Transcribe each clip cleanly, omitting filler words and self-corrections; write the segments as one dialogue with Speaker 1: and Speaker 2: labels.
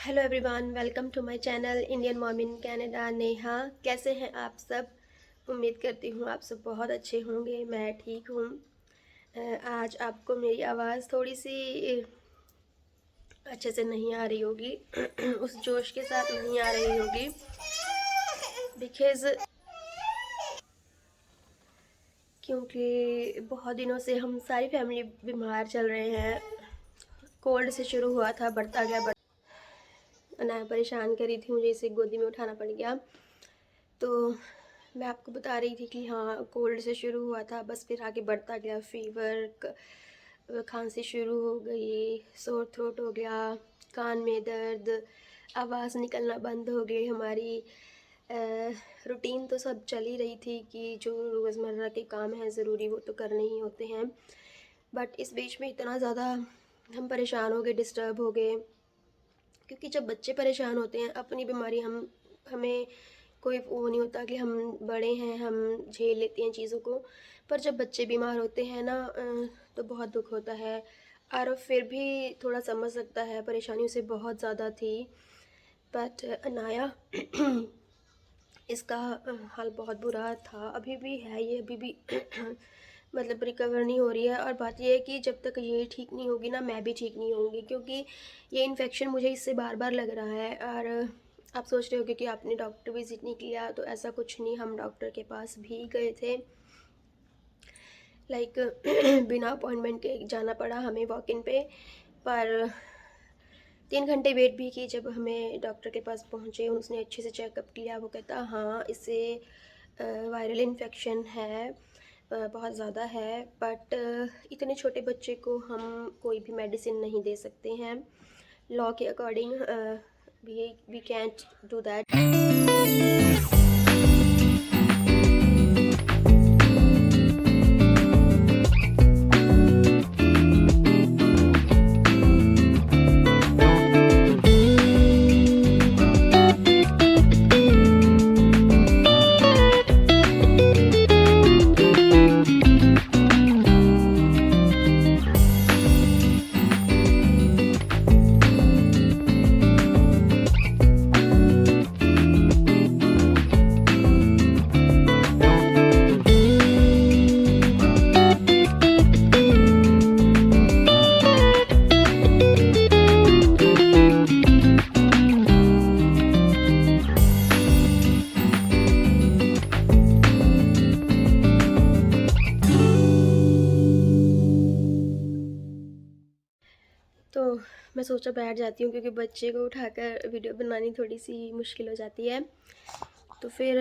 Speaker 1: Hello everyone, welcome to my channel Indian mom in Canada. Neha, कैसे हैं आप सब? उम्मीद करती हूँ आप सब बहुत अच्छे होंगे। मैं ठीक हूँ। आज आपको मेरी आवाज़ थोड़ी सी अच्छे से नहीं आ रही होगी उस जोश के साथ नहीं आ रही होगी, बिकॉज़ क्योंकि बहुत दिनों से हम सारी फैमिली बीमार चल रहे हैं। कोल्ड से शुरू हुआ था, बढ़ता गया, अनाया परेशान करी थी, मुझे इसे गोदी में उठाना पड़ गया। तो मैं आपको बता रही थी कि हाँ, कोल्ड से शुरू हुआ था, बस फिर आगे बढ़ता गया। फीवर, खांसी शुरू हो गई, सोर थ्रोट हो गया, कान में दर्द, आवाज़ निकलना बंद हो गई हमारी। रूटीन तो सब चल ही रही थी कि जो रोज़मर्रा के काम हैं ज़रूरी, वो तो करने ही होते हैं। बट इस बीच में इतना ज़्यादा हम परेशान हो गए, डिस्टर्ब हो गए, क्योंकि जब बच्चे परेशान होते हैं अपनी बीमारी, हमें कोई वो नहीं होता कि हम बड़े हैं, हम झेल लेते हैं चीज़ों को। पर जब बच्चे बीमार होते हैं ना, तो बहुत दुख होता है। और फिर भी थोड़ा समझ सकता है, परेशानी उसे बहुत ज़्यादा थी। बट अनाया इसका हाल बहुत बुरा था, अभी भी है ये, अभी भी मतलब रिकवर नहीं हो रही है। और बात ये है कि जब तक ये ठीक नहीं होगी ना, मैं भी ठीक नहीं होंगी, क्योंकि ये इन्फेक्शन मुझे इससे बार बार लग रहा है। और आप सोच रहे होगे कि आपने डॉक्टर विजिट नहीं किया, तो ऐसा कुछ नहीं, हम डॉक्टर के पास भी गए थे। लाइक बिना अपॉइंटमेंट के जाना पड़ा हमें वॉक इन पे। पर 3 घंटे वेट भी की। जब हमें डॉक्टर के पास पहुँचे, उसने अच्छे से चेकअप किया, वो कहता हाँ, इससे वायरल इन्फेक्शन है, बहुत ज़्यादा है। बट इतने छोटे बच्चे को हम कोई भी मेडिसिन नहीं दे सकते हैं। लॉ के according we can't do that. तो मैं सोचा बैठ जाती हूँ, क्योंकि बच्चे को उठाकर वीडियो बनानी थोड़ी सी मुश्किल हो जाती है। तो फिर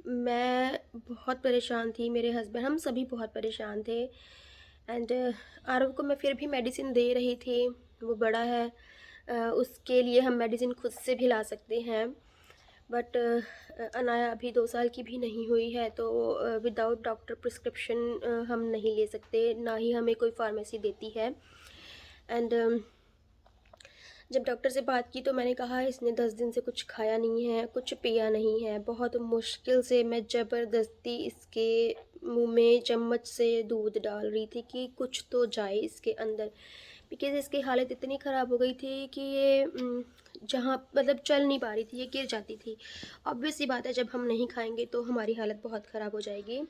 Speaker 1: मैं बहुत परेशान थी, मेरे हस्बैंड, हम सभी बहुत परेशान थे। एंड आरव को मैं फिर भी मेडिसिन दे रही थी, वो बड़ा है, उसके लिए हम मेडिसिन खुद से भी ला सकते हैं। बट अनाया अभी 2 साल की भी नहीं हुई है, तो विदाउट डॉक्टर प्रिस्क्रिप्शन हम नहीं ले सकते, ना ही हमें कोई फार्मेसी देती है। एंड जब डॉक्टर से बात की तो मैंने कहा इसने 10 दिन से कुछ खाया नहीं है, कुछ पिया नहीं है। बहुत मुश्किल से मैं ज़बरदस्ती इसके मुंह में चम्मच से दूध डाल रही थी कि कुछ तो जाए इसके अंदर, बिकॉज़ इसकी हालत इतनी ख़राब हो गई थी कि ये जहाँ मतलब चल नहीं पा रही थी, ये गिर जाती थी। ऑब्वियस सी बात है, जब हम नहीं खाएंगे तो हमारी हालत बहुत ख़राब हो जाएगी।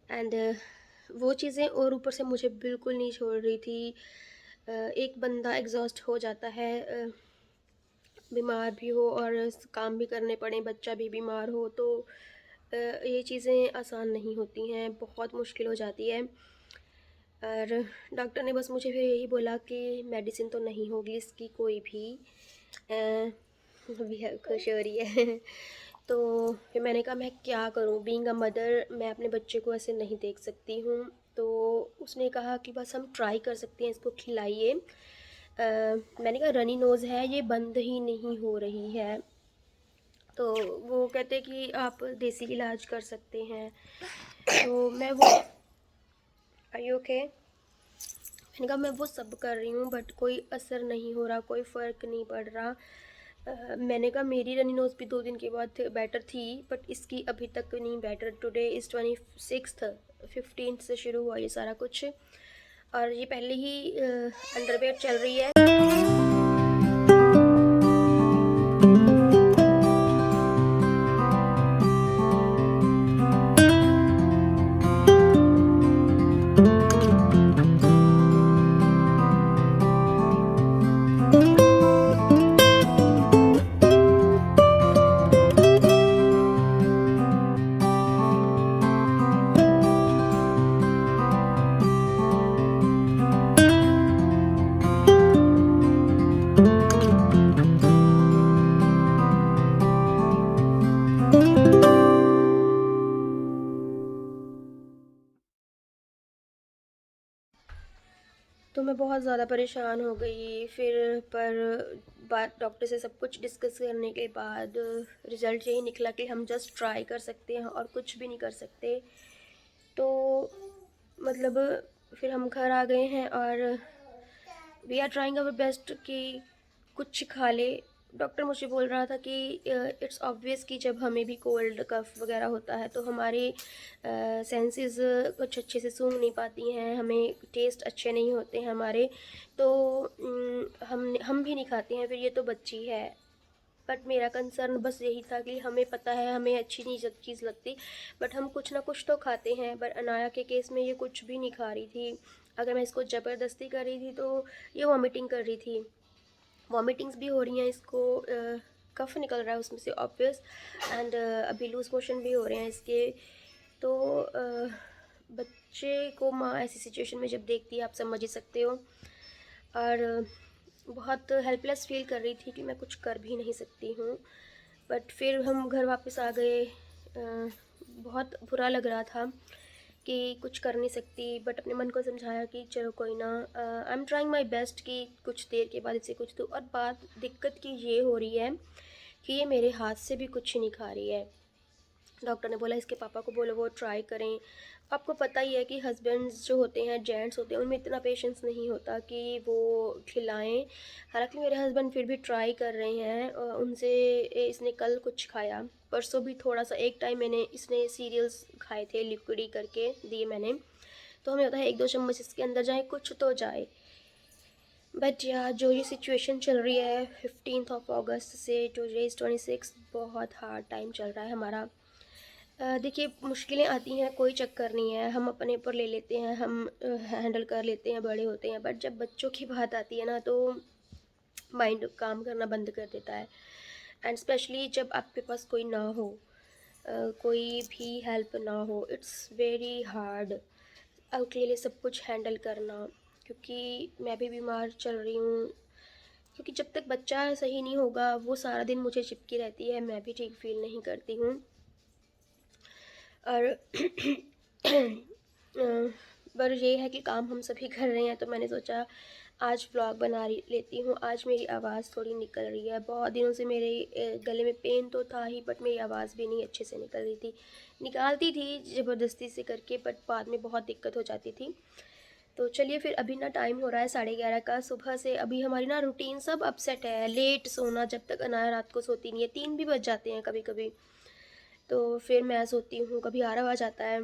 Speaker 1: एंड वो चीज़ें और ऊपर से मुझे बिल्कुल नहीं छोड़ रही थी। एक बंदा एग्जॉस्ट हो जाता है, बीमार भी हो और काम भी करने पड़े, बच्चा भी बीमार हो, तो ये चीज़ें आसान नहीं होती हैं, बहुत मुश्किल हो जाती है। और डॉक्टर ने बस मुझे फिर यही बोला कि मेडिसिन तो नहीं होगी इसकी कोई भी। भी खुश हो रही है तो फिर मैंने कहा मैं क्या करूं, बीइंग अ मदर मैं अपने बच्चे को ऐसे नहीं देख सकती हूं। तो उसने कहा कि बस हम ट्राई कर सकते हैं, इसको खिलाइए। मैंने कहा रनी नोज़ है, ये बंद ही नहीं हो रही है। तो वो कहते कि आप देसी इलाज कर सकते हैं। तो मैं वो आर यू ओके, मैंने कहा मैं वो सब कर रही हूँ, बट कोई असर नहीं हो रहा, कोई फ़र्क नहीं पड़ रहा। मैंने कहा मेरी रनी नोज़ भी 2 दिन के बाद बेटर थी, बट इसकी अभी तक नहीं better. Today is 26th, 15th से शुरू हुआ ये सारा कुछ, और ये पहले ही अंडरवेयर चल रही है। तो मैं बहुत ज़्यादा परेशान हो गई फिर, पर बात डॉक्टर से सब कुछ डिस्कस करने के बाद रिज़ल्ट यही निकला कि हम जस्ट ट्राई कर सकते हैं और कुछ भी नहीं कर सकते। तो मतलब फिर हम घर आ गए हैं और we are trying our best कि कुछ खा ले। डॉक्टर मुझे बोल रहा था कि इट्स ऑब्वियस कि जब हमें भी कोल्ड कफ वगैरह होता है तो हमारे सेंसेस कुछ अच्छे से सूंघ नहीं पाती हैं, हमें टेस्ट अच्छे नहीं होते हैं हमारे, तो हम भी नहीं खाते हैं, फिर ये तो बच्ची है। बट मेरा कंसर्न बस यही था कि हमें पता है हमें अच्छी नहीं चीज़ लगती, बट हम कुछ ना कुछ तो खाते हैं। बट अनाया के केस में ये कुछ भी नहीं खा रही थी। अगर मैं इसको ज़बरदस्ती कर रही थी तो ये वॉमिटिंग कर रही थी, वॉमिटिंग्स भी हो रही हैं इसको, कफ निकल रहा है उसमें से ऑब्वियस, एंड अभी लूज़ मोशन भी हो रहे हैं इसके। तो बच्चे को माँ ऐसी सिचुएशन में जब देखती है, आप समझ ही सकते हो, और बहुत हेल्पलेस फील कर रही थी कि मैं कुछ कर भी नहीं सकती हूँ। बट फिर हम घर वापस आ गए। बहुत बुरा लग रहा था कि कुछ कर नहीं सकती, बट अपने मन को समझाया कि चलो कोई ना, I am trying my best कि कुछ देर के बाद इसे कुछ दूँ। और बात दिक्कत की ये हो रही है कि ये मेरे हाथ से भी कुछ नहीं खा रही है। डॉक्टर ने बोला इसके पापा को बोलो वो ट्राई करें। आपको पता ही है कि हस्बैंड्स जो होते हैं, जेंट्स होते हैं, उनमें इतना पेशेंस नहीं होता कि वो खिलाएं। हालांकि मेरे हस्बैंड फिर भी ट्राई कर रहे हैं, उनसे इसने कल कुछ खाया, परसों भी थोड़ा सा, एक टाइम मैंने इसने सीरियल्स खाए थे, लिक्विडी करके दिए मैंने, तो हमें होता है 1-2 चम्मच इसके अंदर जाए कुछ तो जाए। बट यार जो ये सिचुएशन चल रही है 15th ऑफ अगस्त से टुडे इज़ 26, बहुत हार्ड टाइम चल रहा है हमारा। देखिए मुश्किलें आती हैं, कोई चक्कर नहीं है, हम अपने ऊपर ले लेते हैं, हम हैंडल कर लेते हैं, बड़े होते हैं। बट जब बच्चों की बात आती है ना तो माइंड काम करना बंद कर देता है, एंड स्पेशली जब आपके पास कोई ना हो, कोई भी हेल्प ना हो, इट्स वेरी हार्ड अकेले सब कुछ हैंडल करना। क्योंकि मैं भी बीमार चल रही हूँ, क्योंकि जब तक बच्चा सही नहीं होगा वो सारा दिन मुझे चिपकी रहती है, मैं भी ठीक फील नहीं करती हूँ। और पर ये है कि काम हम सभी कर रहे हैं, तो मैंने सोचा आज व्लॉग बना लेती हूँ। आज मेरी आवाज़ थोड़ी निकल रही है, बहुत दिनों से मेरे गले में पेन तो था ही, बट मेरी आवाज़ भी नहीं अच्छे से निकल रही थी। निकालती थी ज़बरदस्ती से करके, बट बाद में बहुत दिक्कत हो जाती थी। तो चलिए फिर, अभी ना टाइम हो रहा है 11:30 का सुबह से। अभी हमारी ना रूटीन सब अपसेट है, लेट सोना, जब तक अनाया रात को सोती नहीं है, 3 भी बज जाते हैं कभी कभी। तो फिर मैं सोती हूँ, कभी आरव आ जाता है,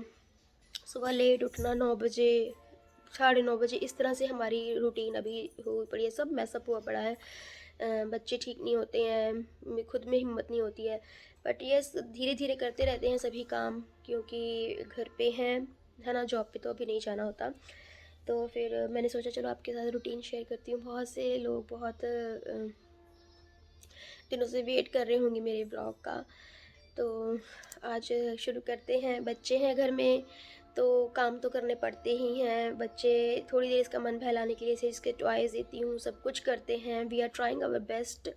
Speaker 1: सुबह लेट उठना, 9 बजे, 9:30 बजे, इस तरह से हमारी रूटीन अभी हुई पड़ी है, सब मैसअप हुआ पड़ा है। बच्चे ठीक नहीं होते हैं, खुद में हिम्मत नहीं होती है। बट ये धीरे धीरे करते रहते हैं सभी काम, क्योंकि घर पे हैं, है ना, जॉब पे तो अभी नहीं जाना होता। तो फिर मैंने सोचा चलो आपके साथ रूटीन शेयर करती हूँ। बहुत से लोग बहुत दिनों से वेट कर रहे होंगे मेरे ब्लॉग का, तो आज शुरू करते हैं। बच्चे हैं घर में तो काम तो करने पड़ते ही हैं। बच्चे थोड़ी देर इसका मन बहलाने के लिए इसे इसके टॉयज़ देती हूँ, सब कुछ करते हैं, we are trying our best,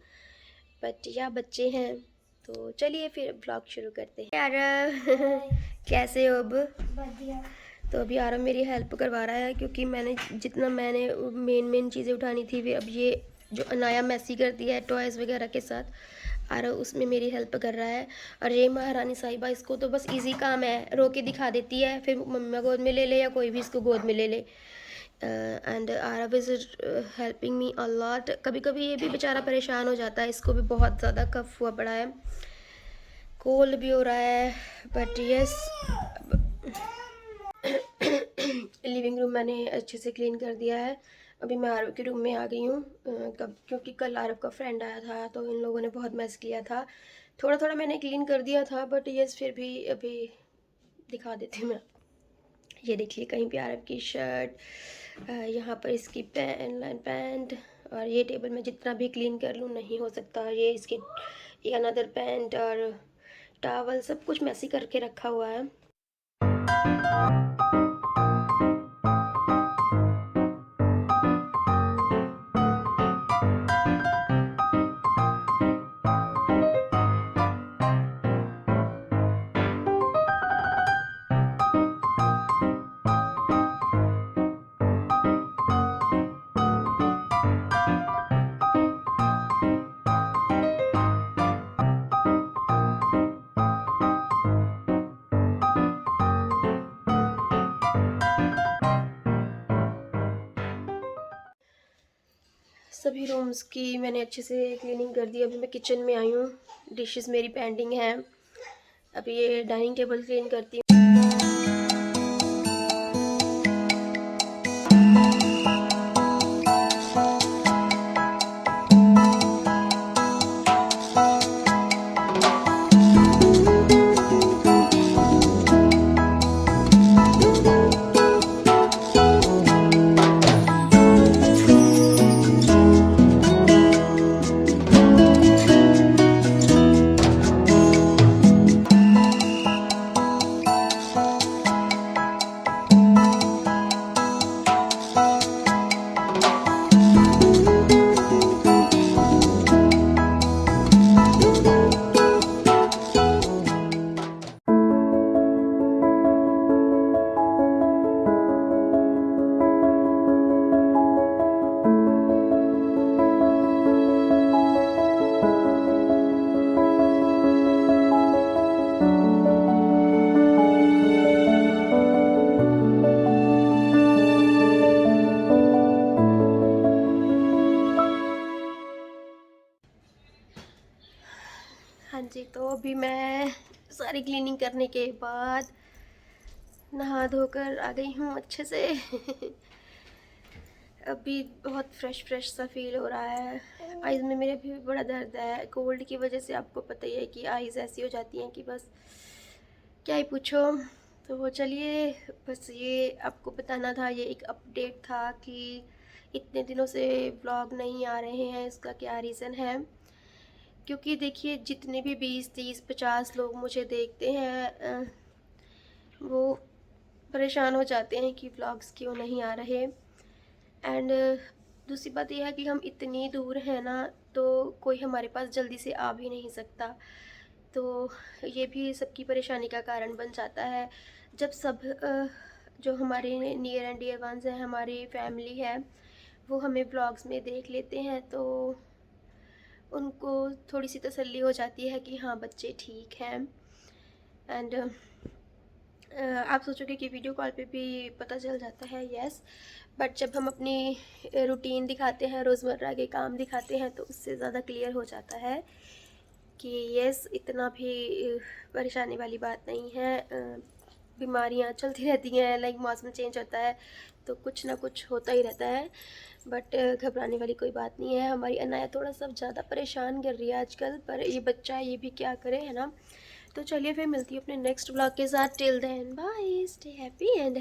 Speaker 1: but या बच्चे हैं। तो चलिए फिर ब्लॉग शुरू करते हैं। यार कैसे हो अब?
Speaker 2: बढ़िया।
Speaker 1: तो अभी आरव मेरी हेल्प करवा रहा है, क्योंकि जितना मैंने मेन चीज़ें उठानी थी, अब ये जो अनाया मैसी करती है टॉयज़ वगैरह के साथ, आरव उसमें मेरी हेल्प कर रहा है। और ये महारानी साहिबा, इसको तो बस इजी काम है, रो के दिखा देती है, फिर मम्मा गोद में ले ले या कोई भी इसको गोद में ले ले। And Aarav is helping me a lot. कभी कभी ये भी बेचारा परेशान हो जाता है, इसको भी बहुत ज़्यादा कफ हुआ पड़ा है, कोल्ड भी हो रहा है। बट यस, लिविंग रूम मैंने अच्छे से क्लीन कर दिया है। अभी मैं आरव के रूम में आ गई हूँ, क्योंकि कल आरव का फ्रेंड आया था तो इन लोगों ने बहुत मैस किया था। थोड़ा थोड़ा मैंने क्लीन कर दिया था, बट यस फिर भी अभी दिखा देती हूँ मैं। ये देखिए, कहीं पे आरव की शर्ट, यहाँ पर इसकी पैंट, और ये टेबल मैं जितना भी क्लीन कर लूँ नहीं हो सकता। ये अनदर पैंट और टॉवल सब कुछ मैसी करके रखा हुआ है। सभी रूम्स की मैंने अच्छे से क्लीनिंग कर दी। अभी मैं किचन में आई हूँ, डिशेस मेरी पेंडिंग हैं। अभी ये डाइनिंग टेबल क्लीन करती हूँ। हाँ जी, तो अभी मैं सारी क्लीनिंग करने के बाद नहा धोकर आ गई हूँ अच्छे से। अभी बहुत फ्रेश सा फील हो रहा है। आइज़ में मेरे भी बड़ा दर्द है। कोल्ड की वजह से आपको पता ही है कि आइज़ ऐसी हो जाती हैं कि बस क्या ही पूछो। तो चलिए, बस ये आपको बताना था, ये एक अपडेट था कि इतने दिनों से व्लॉग नहीं आ रहे हैं, इसका क्या रीज़न है। क्योंकि देखिए, जितने भी 20, 30, 50 लोग मुझे देखते हैं वो परेशान हो जाते हैं कि व्लॉग्स क्यों नहीं आ रहे। एंड दूसरी बात यह है कि हम इतनी दूर हैं ना, तो कोई हमारे पास जल्दी से आ भी नहीं सकता। तो ये भी सबकी परेशानी का कारण बन जाता है। जब सब जो हमारे नियर एंड डियर वंस हैं, हमारी फैमिली है, वो हमें व्लॉग्स में देख लेते हैं, तो उनको थोड़ी सी तसल्ली हो जाती है कि हाँ, बच्चे ठीक हैं। एंड आप सोचोगे कि वीडियो कॉल पे भी पता चल जाता है, यस, बट जब हम अपनी रूटीन दिखाते हैं, रोज़मर्रा के काम दिखाते हैं, तो उससे ज़्यादा क्लियर हो जाता है कि यस, इतना भी परेशानी वाली बात नहीं है। बीमारियाँ चलती रहती हैं, लाइक मौसम चेंज होता है तो कुछ ना कुछ होता ही रहता है, बट घबराने वाली कोई बात नहीं है। हमारी अनाया थोड़ा सा ज़्यादा परेशान कर रही है आजकल, पर ये बच्चा है, ये भी क्या करे, है ना। तो चलिए फिर मिलती हूँ अपने नेक्स्ट व्लॉग के साथ। Till then bye, stay happy and